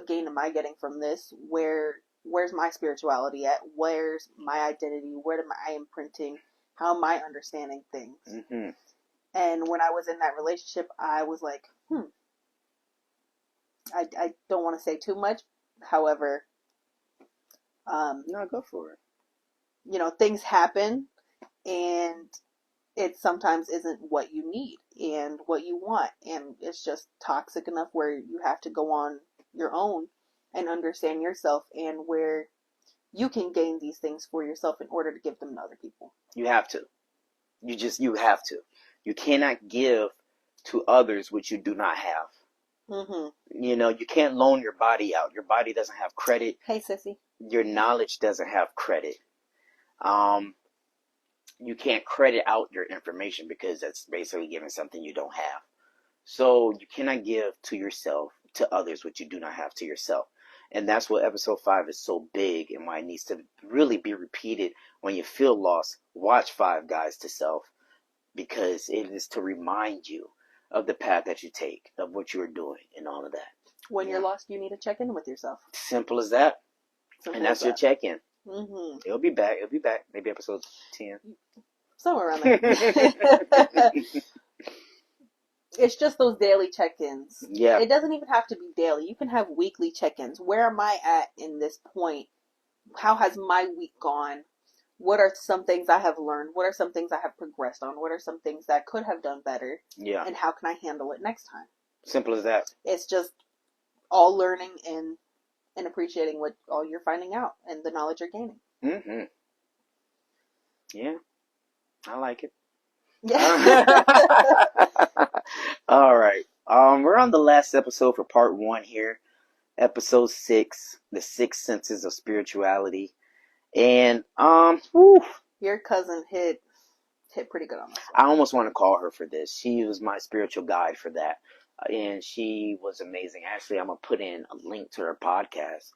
gain am I getting from this? Where's my spirituality at? Where's my identity? Where am I imprinting? How am I understanding things? Mm-hmm. And when I was in that relationship, I was like, I don't want to say too much. However, No, go for it. things happen and it sometimes isn't what you need and what you want. And it's just toxic enough where you have to go on your own and understand yourself and where you can gain these things for yourself in order to give them to other people. You have to. You have to. You cannot give to others what you do not have. Mm-hmm. You can't loan your body out. Your body doesn't have credit. Hey, sissy. Your knowledge doesn't have credit. Um, you can't credit out your information because that's basically giving something you don't have. So you cannot give to yourself, to others, what you do not have to yourself. And that's what episode 5 is so big and why it needs to really be repeated when you feel lost. Watch 5 Guides to Self because it is to remind you of the path that you take, of what you're doing, and all of that. When you're lost, you need to check in with yourself. Simple as that. Simple and that's as your that. check-in. Mm-hmm. It'll be back. Maybe episode 10. Somewhere around there. It's just those daily check-ins. Yeah. It doesn't even have to be daily. You can have weekly check-ins. Where am I at in this point? How has my week gone? What are some things I have learned? What are some things I have progressed on? What are some things that I could have done better? Yeah. And how can I handle it next time? Simple as that. It's just all learning and appreciating what all you're finding out and the knowledge you're gaining. Mm-hmm. Yeah. I like it. Yeah. All right. We're on the last episode for part 1 here. Episode 6, the 6 senses of spirituality. And Your cousin hit pretty good on this I almost want to call her for this. She was my spiritual guide for that. And she was amazing. Actually, I'm going to put in a link to her podcast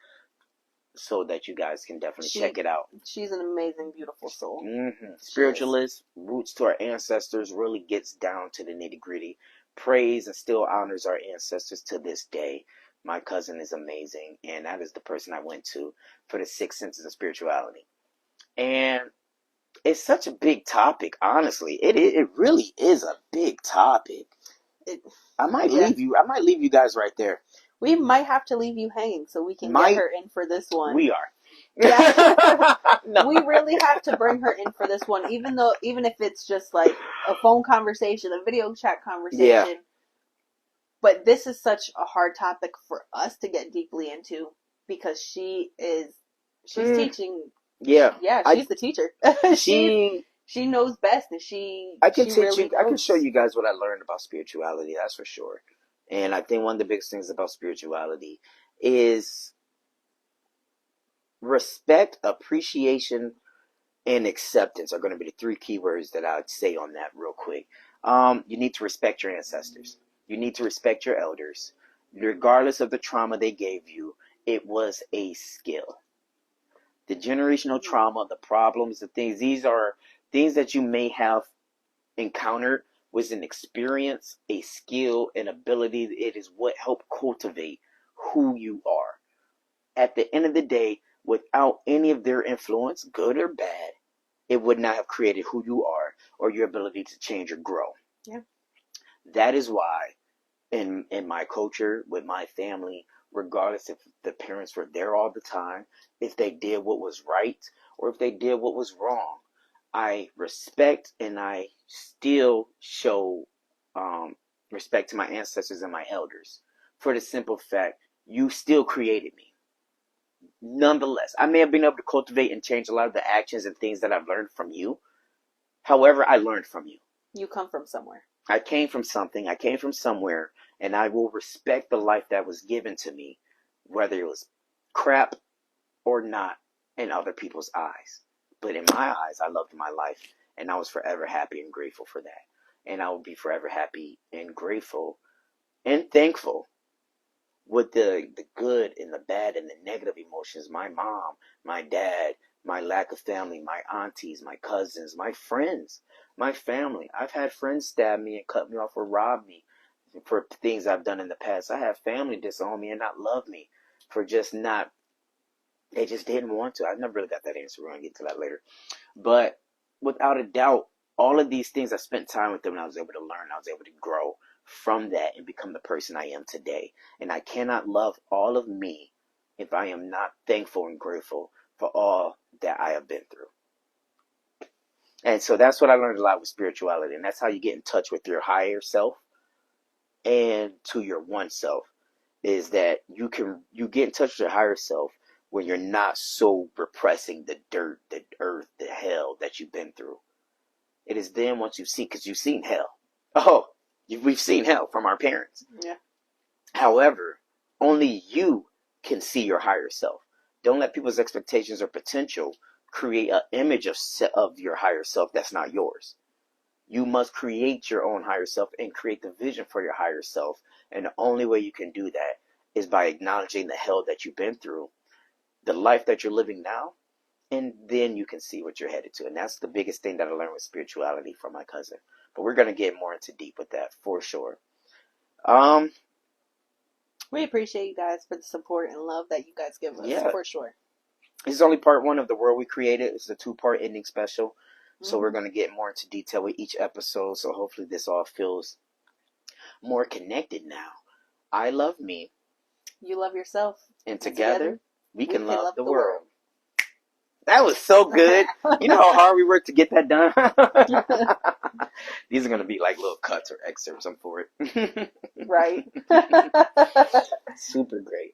so that you guys can definitely check it out. She's an amazing, beautiful soul. Mm-hmm. Spiritualist, roots to our ancestors, really gets down to the nitty gritty. Praise and still honors our ancestors to this day. My cousin is amazing, and that is the person I went to for the 6 senses of spirituality. And it's such a big topic, honestly. It really is a big topic. I might leave you guys right there. We might have to leave you hanging so we can get her in for this one. We are. Yeah. No. We really have to bring her in for this one, even if it's just like a phone conversation, a video chat conversation. Yeah. But this is such a hard topic for us to get deeply into because she's teaching. Yeah. Yeah, she's the teacher. She knows best, and I can teach really you. I can show you guys what I learned about spirituality. That's for sure. And I think one of the biggest things about spirituality is respect, appreciation, and acceptance are going to be the 3 key words that I'd say on that real quick. You need to respect your ancestors. You need to respect your elders. Regardless of the trauma they gave you, it was a skill. The generational trauma, the problems, the things, these are things that you may have encountered was an experience, a skill, an ability. It is what helped cultivate who you are. At the end of the day, without any of their influence, good or bad, it would not have created who you are or your ability to change or grow. Yeah. That is why in my culture, with my family, regardless if the parents were there all the time, if they did what was right or if they did what was wrong, I respect and I still show respect to my ancestors and my elders for the simple fact you still created me. Nonetheless, I may have been able to cultivate and change a lot of the actions and things that I've learned from you. However, I learned from you. You come from somewhere. I came from something, I came from somewhere, and I will respect the life that was given to me, whether it was crap or not in other people's eyes. But in my eyes, I loved my life, and I was forever happy and grateful for that. And I will be forever happy and grateful and thankful with the good and the bad and the negative emotions. My mom, my dad, my lack of family, my aunties, my cousins, my friends, my family. I've had friends stab me and cut me off or rob me for things I've done in the past. I have family disown me and not love me for just not, they just didn't want to. I never really got that answer. We're going to get to that later. But without a doubt, all of these things, I spent time with them and I was able to learn. I was able to grow from that and become the person I am today. And I cannot love all of me if I am not thankful and grateful for all that I have been through. And so that's what I learned a lot with spirituality. And that's how you get in touch with your higher self and to your one self, is that you get in touch with your higher self when you're not so repressing the dirt, the earth, the hell that you've been through. It is then once you see, because you've seen hell. Oh, we've seen hell from our parents. Yeah. However, only you can see your higher self. Don't let people's expectations or potential create an image of your higher self that's not yours. You must create your own higher self and create the vision for your higher self. And the only way you can do that is by acknowledging the hell that you've been through, the life that you're living now, and then you can see what you're headed to. And that's the biggest thing that I learned with spirituality from my cousin. But we're going to get more into deep with that for sure. We appreciate you guys for the support and love that you guys give us, for sure. This is only part one of The World We Created. It's a 2-part ending special. So we're going to get more into detail with each episode. So hopefully this all feels more connected now. I love me. You love yourself. And together we can love the world. That was so good. You know how hard we worked to get that done? These are going to be like little cuts or excerpts. I'm for it. Right. Super great.